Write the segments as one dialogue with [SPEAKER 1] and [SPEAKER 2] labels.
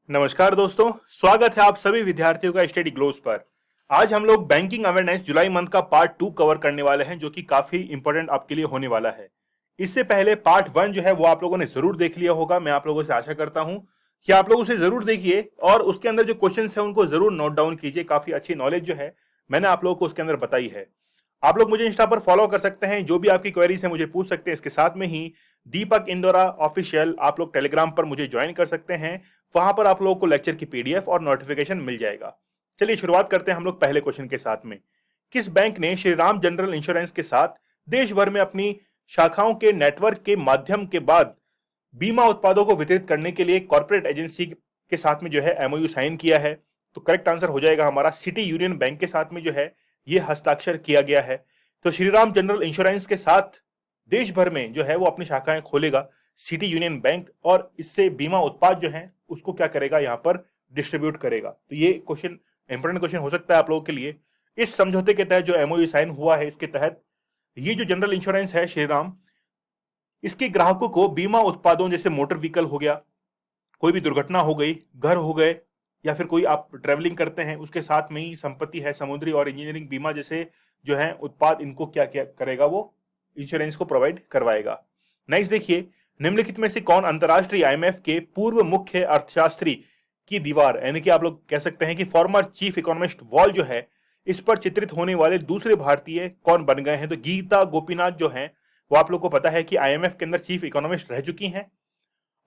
[SPEAKER 1] नमस्कार दोस्तों, स्वागत है आप सभी विद्यार्थियों का स्टडी ग्लोस पर। आज हम लोग बैंकिंग अवेयरनेस जुलाई मंथ का पार्ट 2 कवर करने वाले हैं, जो कि काफी इंपॉर्टेंट आपके लिए होने वाला है। इससे पहले पार्ट 1 जो है वो आप लोगों ने जरूर देख लिया होगा। मैं आप लोगों से आशा करता हूं कि आप लोग उसे जरूर देखिए और उसके अंदर जो क्वेश्चन है उनको जरूर नोट डाउन कीजिए। काफी अच्छी नॉलेज जो है मैंने आप लोगों को उसके अंदर बताई है। आप लोग मुझे इंस्टा पर फॉलो कर सकते हैं, जो भी आपकी क्वेरीज है मुझे पूछ सकते हैं। इसके साथ में ही दीपक इंदौरा ऑफिशियल आप लोग टेलीग्राम पर मुझे ज्वाइन कर सकते हैं। वहां पर आप लोगों को लेक्चर की पीडीएफ और नोटिफिकेशन मिल जाएगा। चलिए शुरुआत करते हैं हम लोग पहले क्वेश्चन के साथ में। किस बैंक ने श्रीराम जनरल इंश्योरेंस के साथ देश भर में अपनी शाखाओं के नेटवर्क के माध्यम के बाद बीमा उत्पादों को वितरित करने के लिए कॉर्पोरेट एजेंसी के साथ में जो है एमओयू साइन किया है? तो करेक्ट आंसर हो जाएगा हमारा सिटी यूनियन बैंक के साथ में जो है ये हस्ताक्षर किया गया है। तो श्रीराम जनरल इंश्योरेंस के साथ देश भर में जो है वो अपनी शाखाएं खोलेगा सिटी यूनियन बैंक, और इससे बीमा उत्पाद जो है उसको क्या करेगा, यहाँ पर डिस्ट्रीब्यूट करेगा। तो ये क्वेश्चन इंपोर्टेंट क्वेश्चन हो सकता है आप लोगों के लिए। इस समझौते के तहत जो एमओयू साइन हुआ है, इसके तहत ये जो जनरल इंश्योरेंस है श्रीराम, इसके ग्राहकों को बीमा उत्पादों जैसे मोटर व्हीकल हो गया, कोई भी दुर्घटना हो गई, घर हो गए, या फिर कोई आप ट्रेवलिंग करते हैं उसके साथ में ही संपत्ति है, समुद्री और इंजीनियरिंग बीमा जैसे जो है उत्पाद, इनको क्या क्या करेगा, वो इंश्योरेंस को प्रोवाइड करवाएगा। नेक्स्ट देखिए, निम्नलिखित में से कौन अंतरराष्ट्रीय आईएमएफ के पूर्व मुख्य अर्थशास्त्री की दीवार, यानी कि आप लोग कह सकते हैं कि फॉर्मर चीफ इकोनॉमिस्ट वॉल जो है, इस पर चित्रित होने वाले दूसरे भारतीय कौन बन गए हैं? तो गीता गोपीनाथ जो है वो आप लोग को पता है कि आईएमएफ के अंदर चीफ इकोनॉमिस्ट रह चुकी हैं,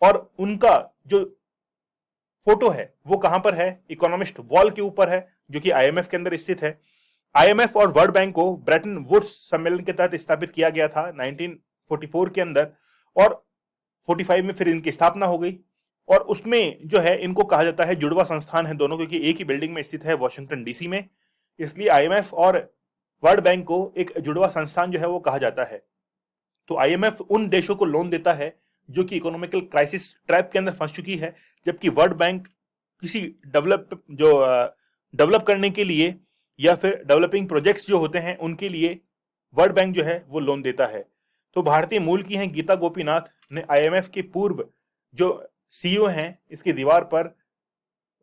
[SPEAKER 1] और उनका जो फोटो है वो कहां पर है? इकोनॉमिस्ट वॉल के ऊपर है, जो कि आईएमएफ के अंदर स्थित है। आईएमएफ और वर्ल्ड बैंक को ब्रेटन वुड्स सम्मेलन के तहत स्थापित किया गया था 1944 के अंदर, और 45 में फिर इनकी स्थापना हो गई। और उसमें जो है इनको कहा जाता है जुड़वा संस्थान है दोनों, क्योंकि एक ही बिल्डिंग में स्थित है वॉशिंगटन डीसी में, इसलिए आईएमएफ और वर्ल्ड बैंक को एक जुड़वा संस्थान जो है वो कहा जाता है। तो आईएमएफ उन देशों को लोन देता है जो कि इकोनॉमिकल क्राइसिस ट्रैप के अंदर फंस चुकी है, जबकि वर्ल्ड बैंक किसी डेवलप करने के लिए या फिर डेवलपिंग प्रोजेक्ट्स जो होते हैं उनके लिए वर्ल्ड बैंक जो है वो लोन देता है। तो भारतीय मूल की हैं गीता गोपीनाथ ने आईएमएफ के पूर्व जो सीईओ हैं, इसकी दीवार पर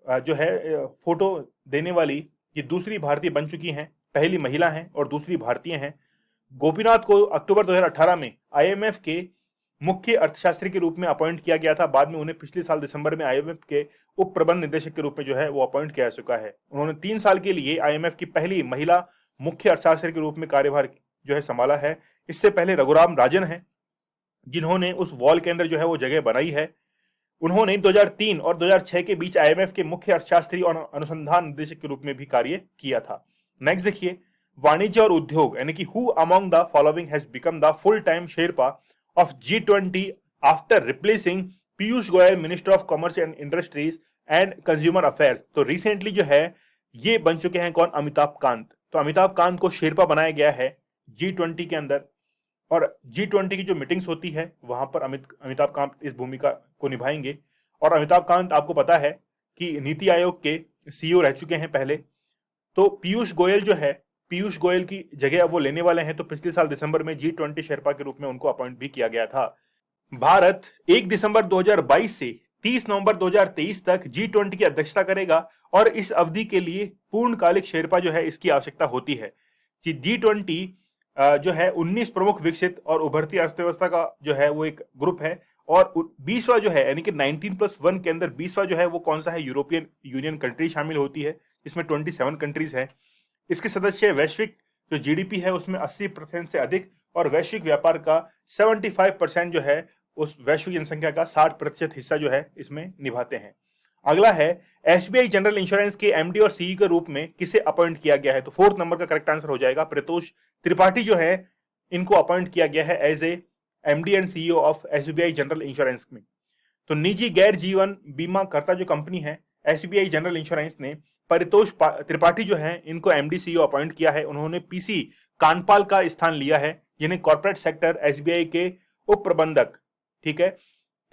[SPEAKER 1] जो है फोटो देने वाली ये दूसरी भारतीय बन चुकी हैं। पहली महिला हैं और दूसरी भारतीय हैं। गोपीनाथ को अक्टूबर 2018 में आईएमएफ के मुख्य अर्थशास्त्री के रूप में अपॉइंट किया गया था। बाद में उन्हें पिछले साल दिसंबर में आईएमएफ के उप प्रबंध निदेशक के रूप में जो है वो अपॉइंट किया जा चुका है। उन्होंने 3 साल के लिए आईएमएफ की पहली महिला मुख्य अर्थशास्त्री के रूप में कार्यभार जो है संभाला है। इससे पहले रघुराम राजन है, जिन्होंने उस वॉल के अंदर जो है वो जगह बनाई है। उन्होंने 2003 और 2006 के बीच आईएमएफ के मुख्य अर्थशास्त्री और अनुसंधान निदेशक के रूप में भी कार्य किया था। नेक्स्ट देखिए, वाणिज्य और उद्योग, यानी कि who among the following has become the full time Sherpa of G20 after replacing Piyush Goyal minister of commerce and industries and consumer affairs. तो रिसेंटली जो है ये बन चुके हैं कौन? अमिताभ कांत। तो अमिताभ कांत को शेरपा बनाया गया है G20 के अंदर, और G20 की जो मीटिंग्स होती है वहां पर अमिताभ कांत इस भूमिका को निभाएंगे। और अमिताभ कांत आपको पता है कि नीति आयोग के सीईओ रह चुके हैं पहले। तो पीयूष गोयल जो है, पीयूष गोयल की जगह वो लेने वाले हैं। तो पिछले साल दिसंबर में G20 शेरपा के रूप में उनको अपॉइंट भी किया गया था। भारत 1 दिसंबर 2022 से 30 नवंबर 2023 तक G20 की अध्यक्षता करेगा, और इस अवधि के लिए पूर्णकालिक शेरपा जो है इसकी आवश्यकता होती है। G20 जो है 19 प्रमुख विकसित और उभरती अर्थव्यवस्था का जो है वो एक ग्रुप है, और 20वां जो है यानी कि 19+1 के अंदर 20वां जो है वो कौन सा है? यूरोपियन यूनियन कंट्री शामिल होती है, इसमें 27 कंट्रीज है। इसके सदस्य वैश्विक जो जीडीपी है उसमें 80% से अधिक, और वैश्विक व्यापार का 75% जो है उस वैश्विक जनसंख्या का 60% हिस्सा जो है इसमें निभाते हैं। अगला है, एसबीआई जनरल इंश्योरेंस के एमडी और सीई के रूप में किसे अपॉइंट किया गया है? तो 4th नंबर का करेक्ट आंसर हो जाएगा परितोष त्रिपाठी जो है इनको अपॉइंट किया गया है as a MD and CEO of SBI general insurance में। तो निजी गैर जीवन बीमा करता जो कंपनी है एसबीआई जनरल इंश्योरेंस ने परितोष त्रिपाठी जो है इनको एमडी सीईओ अपॉइंट किया है। उन्होंने पीसी कानपाल का स्थान लिया है, जिन्हें कॉर्पोरेट सेक्टर एसबीआई के उप प्रबंधक, ठीक है,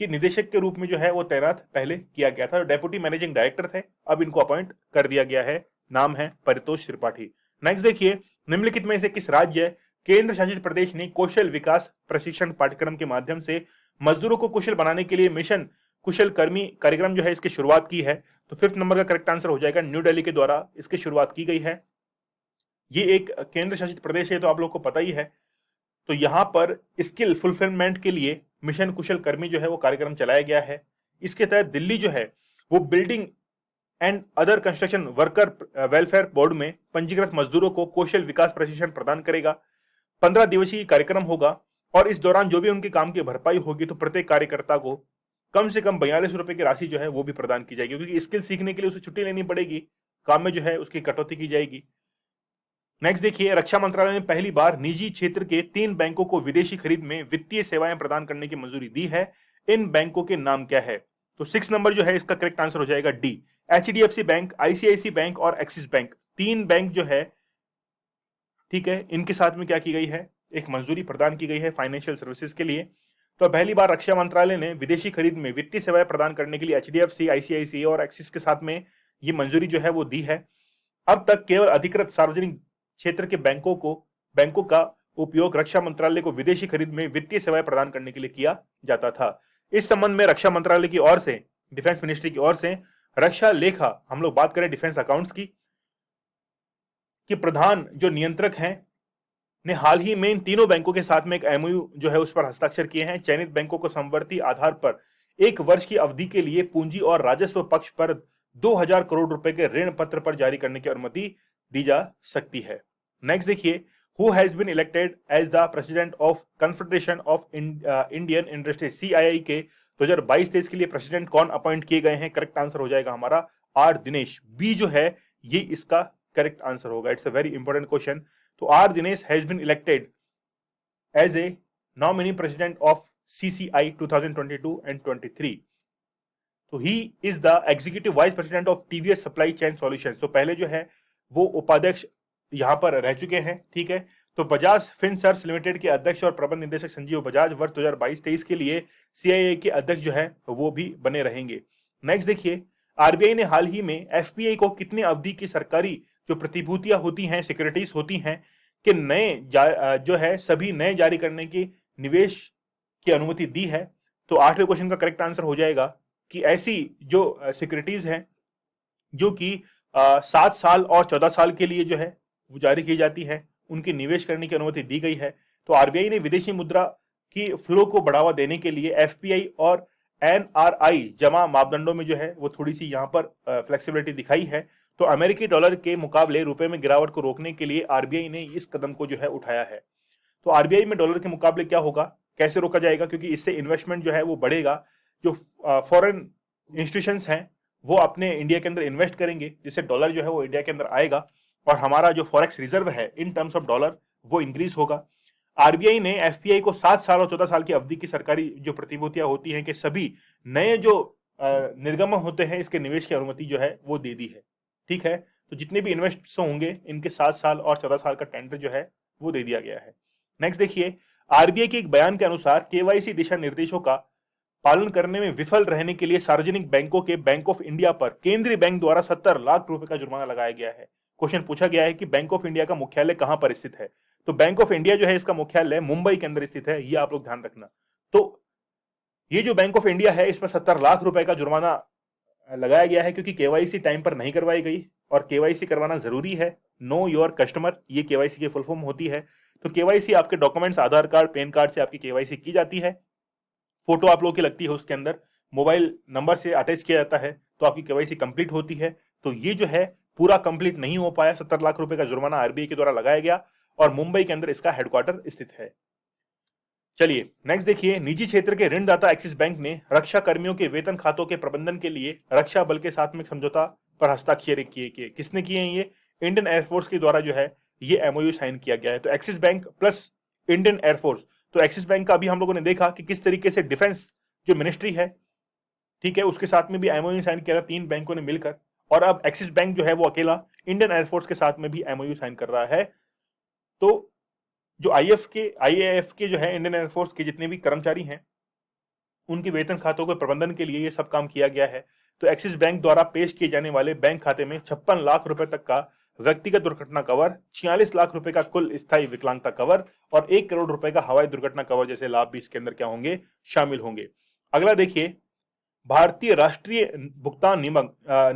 [SPEAKER 1] कि निदेशक के रूप में जो है वो तैनात पहले किया गया था। डेप्यूटी मैनेजिंग डायरेक्टर थे, अब इनको अपॉइंट कर दिया गया है। नाम है परितोष त्रिपाठी। नेक्स्ट देखिए, निम्नलिखित में से किस राज्य केंद्र शासित प्रदेश ने कौशल विकास प्रशिक्षण पाठ्यक्रम के माध्यम से मजदूरों को कुशल बनाने के लिए मिशन कुशल कर्मी कार्यक्रम जो है इसकी शुरुआत की है। तो 5th नंबर का करेक्ट आंसर हो जाएगा, न्यू दिल्ली के द्वारा इसकी शुरुआत की गई है। ये एक केंद्र शासित प्रदेश है तो आप लोग को पता ही है। तो यहां पर स्किल फुलफिलमेंट के लिए मिशन कुशल कर्मी जो है वो कार्यक्रम चलाया गया है। इसके तहत दिल्ली जो है वो building and other construction worker welfare board में पंजीकृत मजदूरों को कौशल विकास प्रशिक्षण प्रदान करेगा। 15 दिवसीय कार्यक्रम होगा और इस दौरान जो भी उनके काम की भरपाई होगी तो प्रत्येक कार्यकर्ता को कम से कम 42 रुपए की राशि जो है वो भी प्रदान की जाएगी, क्योंकि स्किल सीखने के लिए उसे छुट्टी लेनी पड़ेगी, काम में जो है उसकी कटौती की जाएगी। नेक्स्ट देखिए, रक्षा मंत्रालय ने पहली बार निजी क्षेत्र के 3 बैंकों को विदेशी खरीद में वित्तीय सेवाएं प्रदान करने की मंजूरी दी है। इन बैंकों के नाम क्या है? तो 6 नंबर जो है इसका करेक्ट आंसर हो जाएगा D, HDFC bank, ICICI bank और एक्सिस बैंक। 3 बैंक जो है, ठीक है, इनके साथ में क्या की गई है, एक मंजूरी प्रदान की गई है फाइनेंशियल सर्विसेज के लिए। तो पहली बार रक्षा मंत्रालय ने विदेशी खरीद में वित्तीय सेवाएं प्रदान करने के लिए एचडीएफसी, आईसीआईसी और एक्सिस के साथ में ये मंजूरी जो है वो दी है। अब तक केवल अधिकृत सार्वजनिक क्षेत्र के बैंकों का उपयोग रक्षा मंत्रालय को विदेशी खरीद में वित्तीय सेवाएं प्रदान करने के लिए किया जाता था। इस संबंध में रक्षा मंत्रालय की ओर से, डिफेंस मिनिस्ट्री की ओर से रक्षा लेखा, हम लोग बात करें डिफेंस अकाउंट्स की, कि प्रधान जो नियंत्रक हैं ने हाल ही में इन तीनों बैंकों के साथ में एक एमओयू जो है उस पर हस्ताक्षर किए हैं। चयनित बैंकों को समवर्ती आधार पर 1 वर्ष की अवधि के लिए पूंजी और राजस्व पक्ष पर 2000 करोड़ रुपए के ऋण पत्र पर जारी करने की अनुमति दी जा सकती है। नेक्स्ट देखिए, who has been elected as the president of Confederation of Indian Industry CII के 2022-23 के लिए प्रेसिडेंट कौन अपॉइंट किए गए हैं? करेक्ट आंसर हो जाएगा हमारा आर दिनेश। बी जो है ये इसका करेक्ट आंसर होगा। It's a very important question. तो R Dinesh has been elected as a nominee president of CCI 2022 and 23। तो he is the executive vice president of TVS supply chain solutions. तो पहले जो है वो उपाध्यक्ष यहां पर रह चुके हैं, ठीक है। तो बजाज फिनसर्व्स लिमिटेड के अध्यक्ष और प्रबंध निदेशक संजीव बजाज वर्ष 2022-23 के लिए सीआईआई के अध्यक्ष जो है वो भी बने रहेंगे। नेक्स्ट देखिए, आरबीआई ने हाल ही में एफपीआई को कितने अवधि की सरकारी जो प्रतिभूतियां होती हैं, सिक्योरिटीज होती हैं, कि नए जो है सभी नए जारी करने की निवेश की अनुमति दी है? तो 8वें क्वेश्चन का करेक्ट आंसर हो जाएगा कि ऐसी जो सिक्योरिटीज हैं जो कि 7 साल और 14 साल के लिए जो है वो जारी की जाती है, उनकी निवेश करने की अनुमति दी गई है। तो आरबीआई ने विदेशी मुद्रा की फ्लो को बढ़ावा देने के लिए एफपीआई और एनआरआई जमा मापदंडों में जो है वो थोड़ी सी यहाँ पर फ्लेक्सिबिलिटी दिखाई है। तो अमेरिकी डॉलर के मुकाबले रुपए में गिरावट को रोकने के लिए आरबीआई ने इस कदम को जो है उठाया है। तो आरबीआई में डॉलर के मुकाबले क्या होगा, कैसे रोका जाएगा? क्योंकि इससे इन्वेस्टमेंट जो है वो बढ़ेगा। जो फॉरेन इंस्टीट्यूशंस हैं वो अपने इंडिया के अंदर इन्वेस्ट करेंगे, जिससे डॉलर जो है वो इंडिया के अंदर आएगा और हमारा जो फॉरेक्स रिजर्व है इन टर्म्स ऑफ डॉलर वो इंक्रीज होगा। आरबीआई ने एफपीआई को 7 साल और 14 साल की अवधि की सरकारी जो प्रतिभूतियां होती हैं कि सभी नए जो निर्गमन होते हैं इसके निवेश की अनुमति जो है वो दे दी है, ठीक है। तो जितने भी इन्वेस्ट होंगे इनके 7 साल और 14 साल का टेंडर जो है वो दे दिया गया है। नेक्स्ट देखिए, आरबीआई के एक बयान के अनुसार केवाईसी दिशा निर्देशों का पालन करने में विफल रहने के लिए सार्वजनिक बैंकों के बैंक ऑफ इंडिया पर केंद्रीय बैंक द्वारा 70 लाख रुपए का जुर्माना लगाया गया है। क्वेश्चन पूछा गया है कि बैंक ऑफ इंडिया का मुख्यालय कहां पर स्थित है? तो बैंक ऑफ इंडिया जो है इसका मुख्यालय मुंबई के अंदर स्थित है, ये आप लोग ध्यान रखना। तो ये जो बैंक ऑफ इंडिया है इस पर 70 लाख रुपए का जुर्माना लगाया गया है क्योंकि केवाईसी टाइम पर नहीं करवाई गई, और केवाईसी करवाना जरूरी है। नो योर कस्टमर, ये केवाईसी की फुल फॉर्म होती है। तो केवाईसी आपके डॉक्यूमेंट्स, आधार कार्ड, पैन कार्ड से आपकी केवाईसी की जाती है, फोटो आप लोगों की लगती है उसके अंदर, मोबाइल नंबर से अटैच किया जाता है, तो आपकी केवाईसी कंप्लीट होती है। तो ये जो है पूरा कंप्लीट नहीं हो पाया, 70 लाख रुपए का जुर्माना आरबीआई के द्वारा लगाया गया और मुंबई के अंदर इसका हेडक्वार्टर स्थित है। चलिए नेक्स्ट देखिए, निजी क्षेत्र के ऋणदाता एक्सिस बैंक ने रक्षा कर्मियों के वेतन खातों के प्रबंधन के लिए रक्षा बल के साथ में समझौता पर हस्ताक्षर किए। किसने किए हैं ये? इंडियन एयरफोर्स के द्वारा जो है ये एमओयू साइन किया गया है। तो axis bank plus Indian air force, तो एक्सिस बैंक का अभी हम लोगों ने देखा कि किस तरीके से डिफेंस जो मिनिस्ट्री है, ठीक है, उसके साथ में भी एमओयू साइन किया था 3 बैंकों ने मिलकर, और अब एक्सिस बैंक जो है वो अकेला इंडियन एयरफोर्स के साथ में भी एमओयू साइन कर रहा है। तो जो आईएएफ के जो है इंडियन एयरफोर्स के जितने भी कर्मचारी हैं उनके वेतन खातों के प्रबंधन के लिए ये सब काम किया गया है। तो एक्सिस बैंक द्वारा पेश किए जाने वाले बैंक खाते में 56 लाख रुपए तक का व्यक्तिगत दुर्घटना कवर, 46 लाख रुपए का कुल स्थायी विकलांगता कवर और 1 करोड़ रुपए का हवाई दुर्घटना कवर जैसे लाभ भी इसके अंदर क्या होंगे, शामिल होंगे। अगला देखिए, भारतीय राष्ट्रीय भुगतान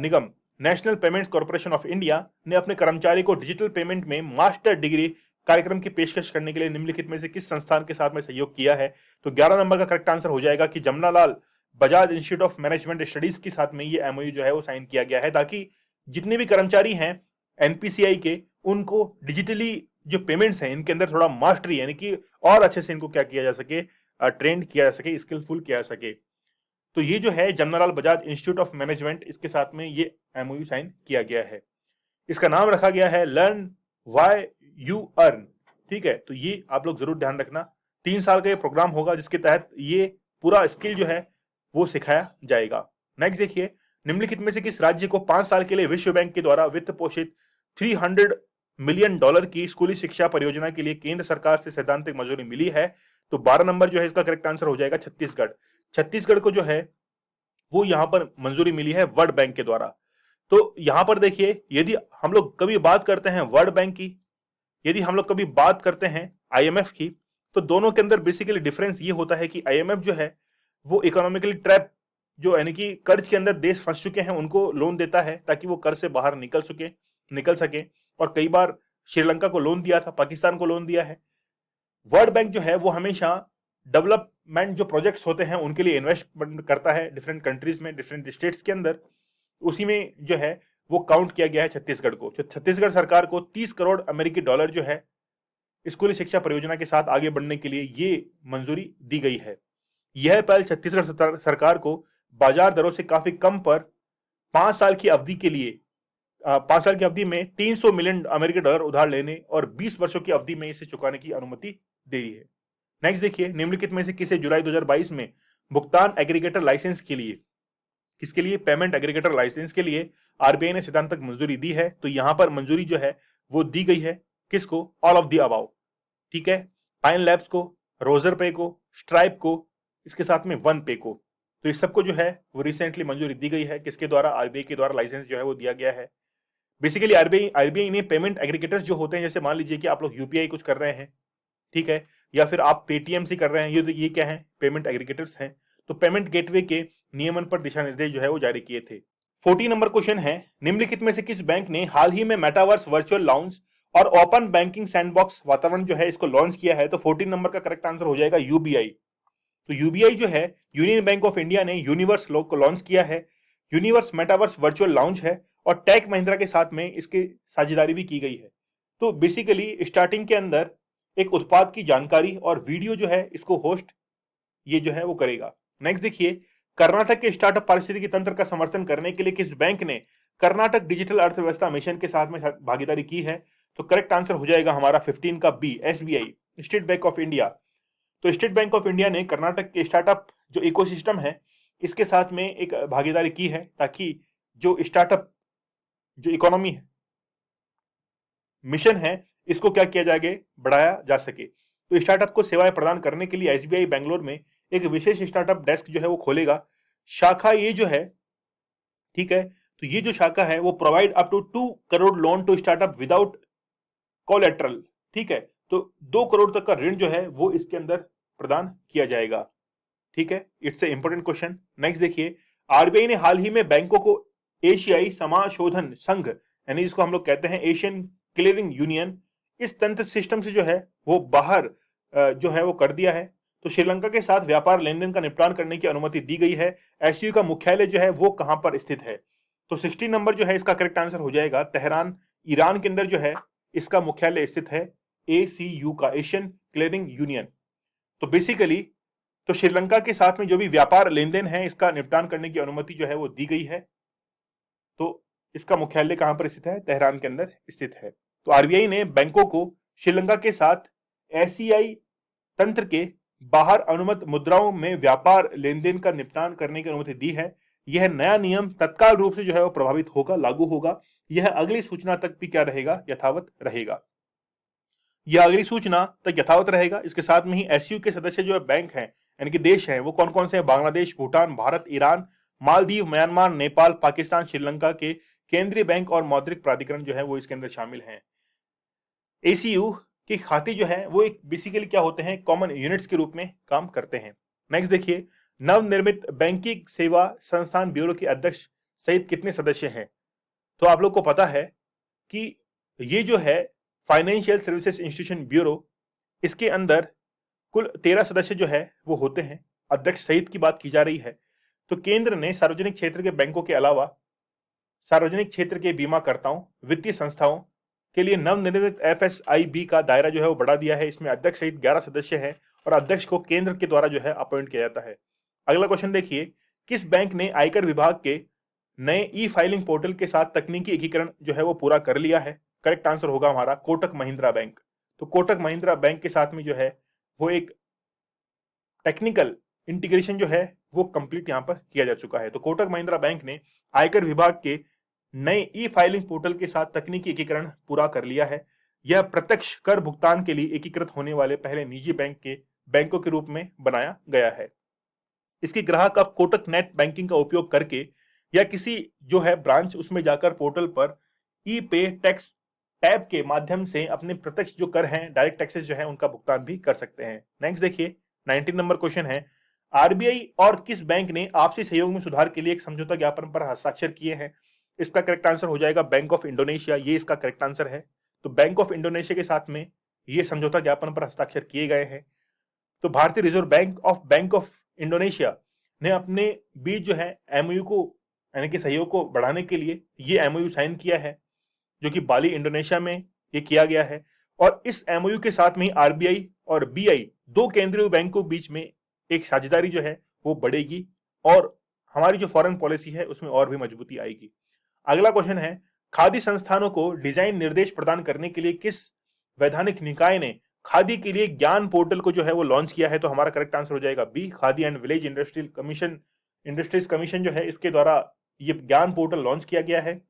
[SPEAKER 1] निगम national payments corporation of India ने अपने कर्मचारी को डिजिटल पेमेंट में मास्टर डिग्री कार्यक्रम की पेशकश करने के लिए निम्नलिखित में से किस संस्थान के साथ में सहयोग किया है? तो 11 नंबर का करेक्ट आंसर हो जाएगा कि Jamnalal Bajaj institute of management studies के साथ में ये एमओयू जो है वो साइन किया गया है, ताकि जितने भी कर्मचारी हैं एनपीसीआई के, उनको डिजिटली जो पेमेंट्स हैं इनके अंदर थोड़ा मास्टरी यानी कि और अच्छे से इनको क्या किया जा सके, ट्रेंड किया जा सके, स्किलफुल किया जा सके। तो ये जो है Jamnalal Bajaj institute of management, इसके साथ में ये एमओयू साइन किया गया है। इसका नाम रखा गया है लर्न वाई यू अर्न। ठीक है, तो ये आप लोग जरूर ध्यान रखना। 3 साल का ये प्रोग्राम होगा जिसके तहत ये पूरा स्किल जो है वो सिखाया जाएगा। नेक्स्ट देखिए, निम्नलिखित में से किस राज्य को 5 साल के लिए विश्व बैंक के द्वारा वित्त पोषित $300 मिलियन की स्कूली शिक्षा परियोजना के लिए केंद्र सरकार से सैद्धांतिक मंजूरी मिली है? तो 12 नंबर जो है इसका करेक्ट आंसर हो जाएगा छत्तीसगढ़। छत्तीसगढ़ को जो है वो यहां पर मंजूरी मिली है वर्ल्ड बैंक के द्वारा। तो यहां पर देखिए, यदि हम लोग कभी बात करते हैं वर्ल्ड बैंक की, यदि हम लोग कभी बात करते हैं आईएमएफ की, तो दोनों के अंदर बेसिकली डिफरेंस ये होता है कि आईएमएफ जो है वो इकोनॉमिकली ट्रैप, जो यानी कि कर्ज के अंदर देश फंस चुके हैं उनको लोन देता है ताकि वो कर्ज से बाहर निकल सके। और कई बार श्रीलंका को लोन दिया था, पाकिस्तान को लोन दिया है। वर्ल्ड बैंक जो है वो हमेशा डेवलपमेंट जो प्रोजेक्ट्स होते हैं उनके लिए इन्वेस्टमेंट करता है डिफरेंट कंट्रीज में, डिफरेंट स्टेट्स के अंदर। उसी में जो है वो काउंट किया गया है छत्तीसगढ़ को। तो छत्तीसगढ़ सरकार को 30 करोड़ अमेरिकी डॉलर जो है स्कूली शिक्षा परियोजना के साथ आगे बढ़ने के लिए ये मंजूरी दी गई है। यह पहल छत्तीसगढ़ सरकार को बाजार दरों से काफी कम पर 5 साल की अवधि के लिए 5 साल की अवधि में 300 मिलियन अमेरिकी डॉलर उधार लेने और 20 वर्षों की अवधि में इसे चुकाने की अनुमति दे रही है। नेक्स्ट देखिए, निम्नलिखित में से किसे जुलाई 2022 में भुगतान एग्रीगेटर लाइसेंस के लिए, किसके लिए, पेमेंट एग्रीगेटर लाइसेंस के लिए आरबीआई ने सैद्धांतिक मंजूरी दी है? तो यहां पर मंजूरी जो है वो दी गई है किसको? All of the above. ठीक है, पाइन लैब्स को, रोजर पे को, स्ट्राइप को, इसके साथ में वन पे को। तो इस सबको जो है वो रिसेंटली मंजूरी दी गई है, किसके द्वारा? आरबीआई के द्वारा लाइसेंस जो है वो दिया गया है। बेसिकली आरबीआई ने पेमेंट एग्रीगेटर्स जो होते हैं, जैसे मान लीजिए कि आप लोग यूपीआई कुछ कर रहे हैं, ठीक है, या फिर आप पेटीएम से कर रहे हैं, ये क्या है? पेमेंट एग्रीगेटर्स हैं। तो पेमेंट गेटवे के नियमन पर दिशा निर्देश जो है वो जारी किए थे। 14 नंबर क्वेश्चन है, निम्नलिखित में से किस बैंक ने हाल ही में मेटावर्स वर्चुअल लाउंज और ओपन बैंकिंग सैंडबॉक्स वातावरण जो है इसको लॉन्च किया है? तो 14 नंबर का करेक्ट आंसर हो जाएगा यूबीआई। तो यूबीआई जो है यूनियन बैंक ऑफ इंडिया ने यूनिवर्स को लॉन्च किया है। यूनिवर्स मेटावर्स वर्चुअल लाउंज है और टेक महिंद्रा के साथ में इसकी साझेदारी भी की गई है। तो बेसिकली स्टार्टिंग के अंदर एक उत्पाद की जानकारी और वीडियो जो है इसको होस्ट ये जो है वो करेगा। नेक्स्ट देखिए, कर्नाटक के स्टार्टअप पारिस्थितिकी तंत्र का समर्थन करने के लिए किस बैंक ने कर्नाटक डिजिटल अर्थव्यवस्था मिशन के साथ में भागीदारी की है? तो करेक्ट आंसर हो जाएगा हमारा 15 का B, SBI, State Bank of India. तो स्टेट बैंक ऑफ इंडिया ने कर्नाटक के स्टार्टअप जो इकोसिस्टम है इसके साथ में एक भागीदारी की है, ताकि जो स्टार्टअप जो इकोनॉमी है, मिशन है, इसको क्या किया जाए, बढ़ाया जा सके। तो स्टार्टअप को सेवाएं प्रदान करने के लिए एसबीआई बेंगलोर में एक विशेष स्टार्टअप डेस्क जो है वो खोलेगा। शाखा ये जो है, ठीक है, तो ये जो शाखा है वो provide up to 2 crore loan to startup without collateral. ठीक है, तो 2 करोड़ तक का ऋण जो है वो इसके अंदर प्रदान किया जाएगा। ठीक है, it's a important question. Next देखिए, आरबीआई ने हाल ही में बैंकों को एशियाई समाशोधन संघ, यानी जिसको हम लोग कहते हैं एशियन क्लियरिंग यूनियन, इस तंत्र सिस्टम से जो है वो बाहर जो है वो कर दिया है। तो श्रीलंका के साथ व्यापार लेन देन का निपटान करने की अनुमति दी गई है। एसयू का मुख्यालय जो है वो कहां पर स्थित है? तो 16 नंबर जो है इसका करेक्ट आंसर हो जाएगा तेहरान, ईरान के अंदर जो है इसका मुख्यालय स्थित है, एसीयू का, एशियन क्लियरिंग यूनियन। तो बेसिकली तो श्रीलंका के साथ में जो भी व्यापार लेन देन है इसका निपटान करने की अनुमति जो है वो दी गई है। तो इसका मुख्यालय कहां पर स्थित है? तेहरान के अंदर स्थित है। तो आरबीआई ने बैंकों को श्रीलंका के साथ एसीआई तंत्र के बाहर अनुमत मुद्राओं में व्यापार लेन देन का निपटान करने की अनुमति दी है। यह नया नियम तत्काल रूप से जो है वो प्रभावित होगा, लागू होगा। यह अगली सूचना तक भी क्या रहेगा? यथावत रहेगा। यह अगली सूचना तक यथावत रहेगा। इसके साथ में ही एसयू के सदस्य जो है बैंक हैं, यानी कि देश हैं, वो कौन कौन से हैं? बांग्लादेश, भूटान, भारत, ईरान, मालदीव, म्यांमार, नेपाल, पाकिस्तान, श्रीलंका के केंद्रीय बैंक और मौद्रिक प्राधिकरण जो है वो इसके अंदर शामिल हैं। एसीयू के खाते जो है वो एक बेसिकली क्या होते हैं? कॉमन यूनिट्स के रूप में काम करते हैं। नेक्स्ट देखिए, नवनिर्मित बैंकिंग सेवा संस्थान ब्यूरो के अध्यक्ष सहित कितने सदस्य हैं? तो आप लोग को पता है कि ये जो है फाइनेंशियल सर्विसेज इंस्टीट्यूशन ब्यूरो, इसके अंदर कुल 13 सदस्य जो है वो होते हैं, अध्यक्ष सहित की बात की जा रही है। तो केंद्र ने सार्वजनिक क्षेत्र के बैंकों के अलावा सार्वजनिक क्षेत्र के बीमाकर्ताओं, वित्तीय संस्थाओं के लिए नवनिर्मित एफएसआईबी का दायरा जो है वो बढ़ा दिया है। इसमें अध्यक्ष सहित 11 सदस्य हैं और अध्यक्ष को केंद्र के द्वारा जो है अपॉइंट किया जाता है। अगला क्वेश्चन देखिए, किस बैंक ने आयकर विभाग के नए ई फाइलिंग पोर्टल के साथ तकनीकी एकीकरण जो है वो पूरा कर लिया है? करेक्ट आंसर होगा हमारा कोटक महिंद्रा बैंक। तो कोटक महिंद्रा बैंक के साथ में जो है वो एक टेक्निकल इंटीग्रेशन जो है वो कंप्लीट यहां पर किया जा चुका है। तो कोटक महिंद्रा बैंक ने आयकर विभाग के नए ई फाइलिंग पोर्टल के साथ तकनीकी एकीकरण पूरा कर लिया है। यह प्रत्यक्ष कर भुगतान के लिए एकीकृत होने वाले पहले निजी बैंकों के रूप में बनाया गया है। इसके ग्राहक अब कोटक नेट बैंकिंग का उपयोग करके या किसी जो है ब्रांच उसमें जाकर पोर्टल पर ई पे टैक्स टैब के माध्यम से अपने प्रत्यक्ष जो कर हैं, डायरेक्ट टैक्सेस जो है उनका भुगतान भी कर सकते हैं। नेक्स्ट देखिए, 19 नंबर क्वेश्चन है, आरबीआई और किस बैंक ने आपसी सहयोग में सुधार के लिए एक समझौता ज्ञापन पर हस्ताक्षर किए हैं? इसका करेक्ट आंसर हो जाएगा बैंक ऑफ इंडोनेशिया, ये इसका करेक्ट आंसर है। तो बैंक ऑफ इंडोनेशिया के साथ में ये समझौता ज्ञापन पर हस्ताक्षर किए गए हैं। तो भारतीय रिजर्व बैंक ऑफ इंडोनेशिया ने अपने बीच जो है एमओयू को यानी कि सहयोग को बढ़ाने के लिए ये एमओयू साइन किया है, जो कि बाली इंडोनेशिया में ये किया गया है। और इस एमओयू के साथ में आरबीआई और बीआई दो केंद्रीय बैंकों के बीच में एक साझेदारी जो है वो बढ़ेगी और हमारी जो फॉरेन पॉलिसी है उसमें और भी मजबूती आएगी। अगला क्वेश्चन है, खादी संस्थानों को डिजाइन निर्देश प्रदान करने के लिए किस वैधानिक निकाय ने खादी के लिए ज्ञान पोर्टल को जो है वो लॉन्च किया है? तो हमारा करेक्ट आंसर हो जाएगा B, Khadi and Village Industries Commission जो है इसके द्वारा ये ज्ञान पोर्टल लॉन्च किया गया है।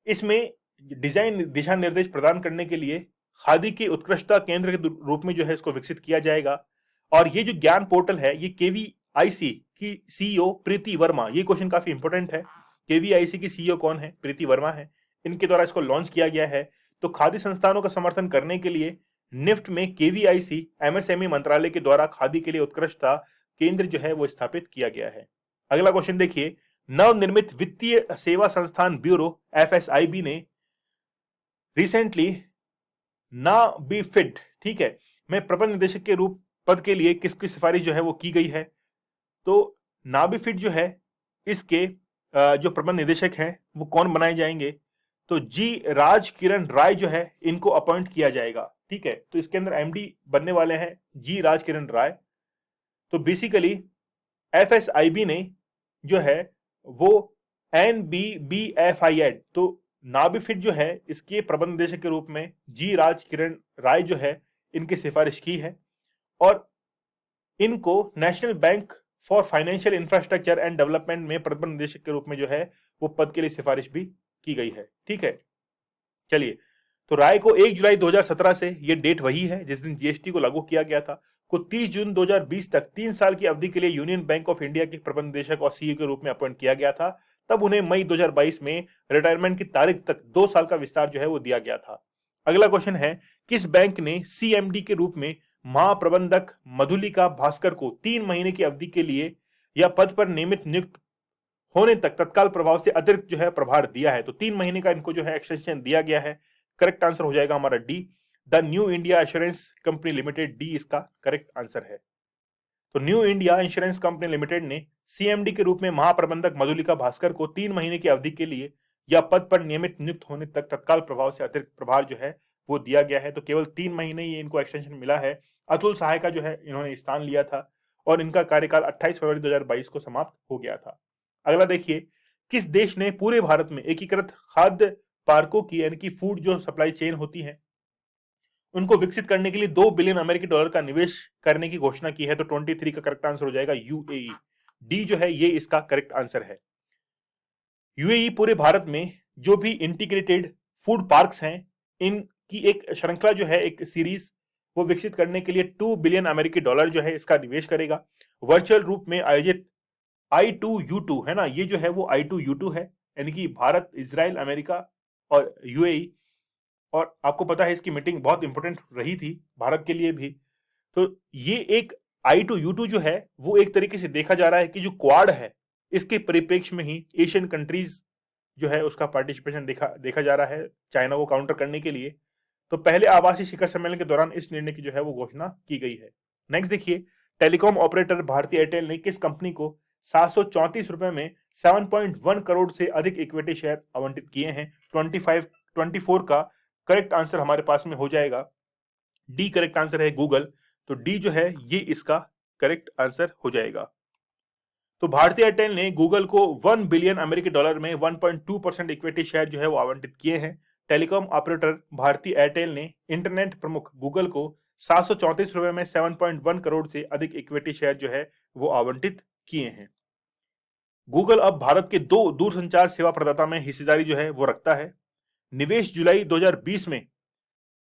[SPEAKER 1] इसमें डिजाइन दिशा निर्देश प्रदान करने के लिए खादी के उत्कृष्टता केंद्र के रूप में जो है इसको विकसित किया जाएगा। और ये जो ज्ञान पोर्टल है ये केवीआईसी की सीईओ प्रीति वर्मा, ये क्वेश्चन काफी इंपॉर्टेंट है, केवीआईसी की सीईओ कौन है? प्रीति वर्मा है, इनके द्वारा इसको लॉन्च किया गया है। तो खादी संस्थानों का समर्थन करने के लिए निफ्ट में केवीआईसी एमएसएमई मंत्रालय के द्वारा खादी के लिए उत्कृष्टता केंद्र जो है वो स्थापित किया गया है। अगला क्वेश्चन देखिए, नवनिर्मित वित्तीय सेवा संस्थान ब्यूरो एफएसआईबी ने रिसेंटली नाबीफिड, ठीक है, में प्रबंध निदेशक के रूप पद के लिए किसकी सिफारिश जो है वो की गई है? तो नाबीफिड जो है इसके जो प्रबंध निदेशक हैं वो कौन बनाए जाएंगे? तो जी राज किरण राय जो है इनको अपॉइंट किया जाएगा, ठीक है। तो इसके अंदर एमडी बनने वाले हैं जी राज किरण राय। तो बेसिकली एफएसआईबी ने जो है वो NBBFID, तो नाबीफिड जो है इसके प्रबंध निदेशक के रूप में जी राज किरण राय जो है इनकी सिफारिश की है और इनको national bank for financial infrastructure and development में प्रबंध निदेशक के रूप में जो है वो पद के लिए सिफारिश भी की गई है, ठीक है। चलिए, तो राय को 1 जुलाई 2017 से ये डेट वही है जिस दिन जीएसटी को लागू किया गया था, को 30 जून 2020 तक 3 साल की अवधि के लिए यूनियन बैंक ऑफ इंडिया के प्रबंध निदेशक और सीईओ के रूप में अपॉइंट किया गया था। तब उन्हें मई 2022 में रिटायरमेंट की तारीख तक 2 साल का विस्तार जो है वो दिया गया था। अगला क्वेश्चन है, किस बैंक ने सीएमडी के रूप में महाप्रबंधक मधुलिका भास्कर को 3 महीने की अवधि के लिए या पद पर नियुक्त होने तक तत्काल प्रभाव से अतिरिक्त जो है प्रभार दिया है? तो 3 महीने का इनको जो है एक्सटेंशन दिया गया है। करेक्ट आंसर हो जाएगा हमारा D, the new India assurance company limited, D इसका करेक्ट आंसर है। तो new India insurance company limited ने सीएमडी के रूप में महाप्रबंधक मधुलिका भास्कर को 3 महीने की अवधि के लिए या पद पर नियुक्त होने तक तत्काल प्रभाव से अतिरिक्त प्रभार जो है वो दिया गया है। तो केवल 3 महीने ये इनको एक्सटेंशन मिला है। अतुल सहाय का जो है इन्होंने स्थान लिया था और इनका कार्यकाल 28 फरवरी 2022 को समाप्त हो गया था। अगला देखिए, किस देश ने पूरे भारत में एकीकृत खाद्य पार्कों की यानी कि फूड जो सप्लाई चेन होती है उनको विकसित करने के लिए $2 बिलियन का निवेश करने की घोषणा की है? तो 23 का करेक्ट आंसर हो जाएगा यूएई, डी जो है ये इसका करेक्ट आंसर है। यूएई पूरे भारत में जो भी इंटीग्रेटेड फूड पार्क्स हैं इनकी एक श्रृंखला जो है, एक सीरीज वो विकसित करने के लिए $2 बिलियन जो है इसका निवेश करेगा। वर्चुअल रूप में आयोजित I2U2 है ना, ये जो है वो I2U2 है, यानी कि भारत, इजराइल, अमेरिका और यूएई। और आपको पता है इसकी मीटिंग बहुत इंपॉर्टेंट रही थी भारत के लिए भी। तो ये एक I2U2 जो है वो एक तरीके से देखा जा रहा है कि जो क्वाड है इसके परिप्रेक्ष्य में ही एशियन कंट्रीज जो है उसका पार्टिसिपेशन देखा जा रहा है चाइना को काउंटर करने के लिए। तो पहले आवासीय शिखर सम्मेलन के दौरान इस निर्णय की जो है वो घोषणा की गई है। नेक्स्ट देखिए, टेलीकॉम ऑपरेटर भारती एयरटेल ने किस कंपनी को 734 रुपए में 7.1 करोड़ से अधिक इक्विटी शेयर आवंटित किए हैं? 24 का करेक्ट आंसर हमारे पास में हो जाएगा डी। करेक्ट आंसर है गूगल, तो डी जो है ये इसका करेक्ट आंसर हो जाएगा। तो भारतीय एयरटेल ने गूगल को 1 बिलियन अमेरिकी डॉलर में 1.2% इक्विटी शेयर जो है वो आवंटित किए हैं। टेलीकॉम ऑपरेटर भारतीय एयरटेल ने इंटरनेट प्रमुख गूगल को 734 रुपए में 7.1 करोड़ से अधिक इक्विटी शेयर जो है वो आवंटित किए हैं। गूगल अब भारत के 2 दूरसंचार सेवा प्रदाता में हिस्सेदारी जो है वो रखता है। निवेश जुलाई 2020 में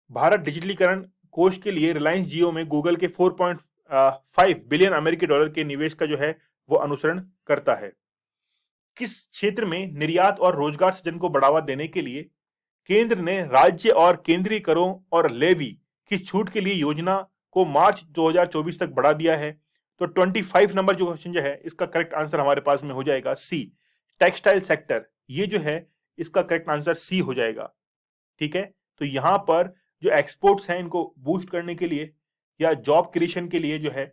[SPEAKER 1] भारत डिजिटलीकरण कोष के लिए रिलायंस जियो में गूगल के 4.5 बिलियन अमेरिकी डॉलर के निवेश का जो है वो अनुसरण करता है। किस क्षेत्र में निर्यात और रोजगार सृजन को बढ़ावा देने के लिए केंद्र ने राज्य और केंद्रीय करों और लेवी की छूट के लिए योजना को मार्च 2024 तक बढ़ा दिया है? तो 25 नंबर जो क्वेश्चन जो है इसका करेक्ट आंसर हमारे पास में हो जाएगा सी, टेक्सटाइल सेक्टर। ये जो है इसका करेक्ट आंसर सी हो जाएगा। ठीक है, तो यहां पर जो एक्सपोर्ट्स हैं इनको बूस्ट करने के लिए या जॉब क्रिएशन के लिए जो है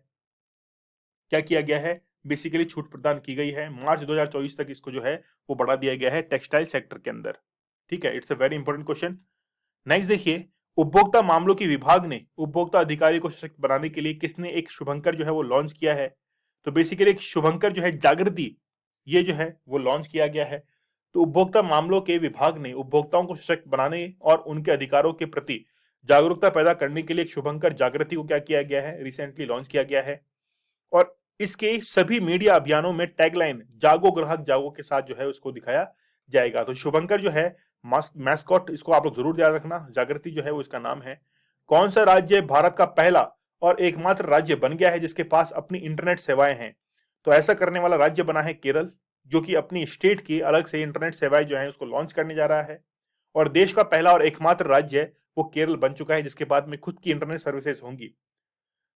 [SPEAKER 1] क्या किया गया है, बेसिकली छूट प्रदान की गई है। मार्च 2024 तक इसको जो है वो बढ़ा दिया गया है टेक्सटाइल सेक्टर के अंदर। ठीक है, it's a very important question. Next देखिए, उपभोक्ता मामलों के विभाग ने उपभोक्ता अधिकारी को सशक्त बनाने के लिए किसने एक शुभंकर जो है वो लॉन्च किया है? तो बेसिकली एक शुभंकर जो है जागृति, ये जो है वो लॉन्च किया गया है। तो उपभोक्ता मामलों के विभाग ने उपभोक्ताओं को सशक्त बनाने और उनके अधिकारों के प्रति जागरूकता पैदा करने के लिए एक शुभंकर जागृति को क्या किया गया है, रिसेंटली लॉन्च किया गया है। और इसके सभी मीडिया अभियानों में टैगलाइन जागो ग्राहक जागो के साथ जो है उसको दिखाया जाएगा। तो शुभंकर जो है मैस्कॉट, इसको आप लोग जरूर याद रखना, जागृति जो है वो इसका नाम है। कौन सा राज्य भारत का पहला और एकमात्र राज्य बन गया है जिसके पास अपनी इंटरनेट सेवाएं हैं? तो ऐसा करने वाला राज्य बना है केरल, जो कि अपनी स्टेट की अलग से इंटरनेट सेवाएं जो है उसको लॉन्च करने जा रहा है। और देश का पहला और एकमात्र राज्य वो केरल बन चुका है जिसके बाद में खुद की इंटरनेट सर्विसेज होंगी।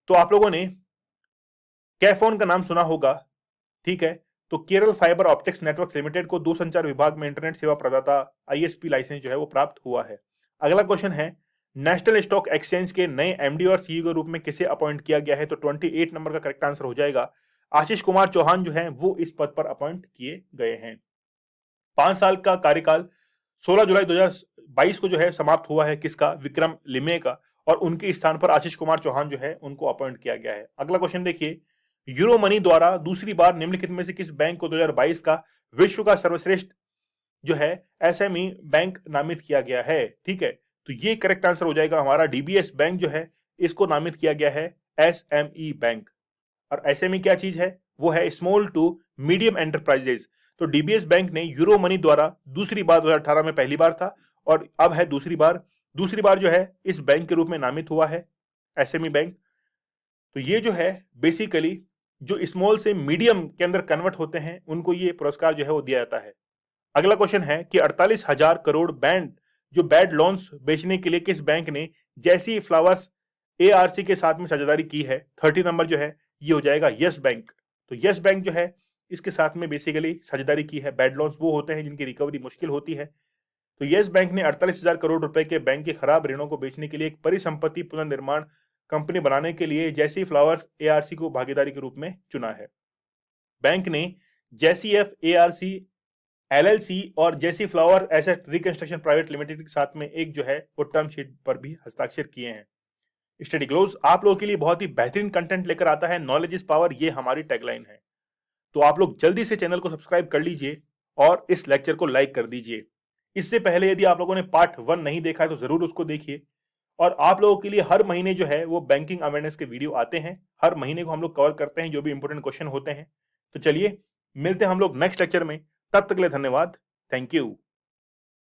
[SPEAKER 1] तो आप लोगों ने कैफोन का नाम सुना होगा, ठीक है। तो Kerala fibre optics networks limited को दूरसंचार विभाग में इंटरनेट सेवा प्रदाता आईएसपी लाइसेंस जो है वो प्राप्त हुआ है। अगला क्वेश्चन है, नेशनल स्टॉक एक्सचेंज के नए एमडी और सीईओ के रूप में किसे अपॉइंट किया गया है? तो 28 नंबर का करेक्ट आंसर हो जाएगा आशीष कुमार चौहान जो है वो इस पद पर अपॉइंट किए गए हैं। 5 साल का कार्यकाल 16 जुलाई 2022 को जो है समाप्त हुआ है किसका? विक्रम लिमे का। और उनके स्थान पर आशीष कुमार चौहान जो है उनको अपॉइंट किया गया है। अगला क्वेश्चन देखिए, यूरो मनी द्वारा दूसरी बार निम्नलिखित में से किस बैंक को 2022 का विश्व का सर्वश्रेष्ठ जो है एसएमई बैंक नामित किया गया है? ठीक है, तो ये करेक्ट आंसर हो जाएगा हमारा डीबीएस बैंक जो है इसको नामित किया गया है एसएमई बैंक। और एसएमई क्या चीज है? वो है स्मॉल टू मीडियम एंटरप्राइजेज। तो डीबीएस बैंक ने यूरो मनी द्वारा दूसरी बार 2018 में पहली बार था और अब है दूसरी बार जो है इस बैंक के रूप में नामित हुआ है एसएमई बैंक। तो ये जो है बेसिकली जो स्मॉल से मीडियम के अंदर कन्वर्ट होते हैं उनको ये पुरस्कार जो है वो दिया जाता है। अगला क्वेश्चन है कि 48,000 करोड़ जो बैड लोन्स बेचने के लिए किस बैंक ने जैसी फ्लावर्स एआरसी के साथ में साझेदारी की है? 30 नंबर जो है ये हो जाएगा यस बैंक। तो यस बैंक जो है इसके साथ में बेसिकली साझेदारी की है। बैड लोन्स वो होते हैं जिनकी रिकवरी मुश्किल होती है। तो यस बैंक ने 48,000 करोड़ रुपए के बैंक के खराब ऋणों को बेचने के लिए एक परिसंपत्ति पुनर्निर्माण कंपनी बनाने के लिए जैसी फ्लावर्स एआरसी को भागीदारी के रूप में चुना है। बैंक ने जेसीएफ एआरसी एलएलसी और JC flower asset reconstruction private limited के साथ में एक जो है वो टर्म शीट पर भी हस्ताक्षर किए हैं। स्टडी क्लोज आप लोगों के लिए बहुत ही बेहतरीन कंटेंट लेकर आता है, नॉलेज इज पावर, ये हमारी टैगलाइन है। तो आप लोग जल्दी से चैनल को सब्सक्राइब कर लीजिए और इस लेक्चर को लाइक कर दीजिए। इससे पहले यदि आप लोगों ने पार्ट 1 नहीं देखा है तो जरूर उसको देखिए। और आप लोगों के लिए हर महीने जो है वो बैंकिंग अवेयरनेस के वीडियो आते हैं, हर महीने को हम लोग कवर करते हैं जो भी इंपॉर्टेंट क्वेश्चन होते हैं। तो चलिए मिलते हैं हम लोग नेक्स्ट लेक्चर में, तब तक के लिए धन्यवाद, थैंक यू।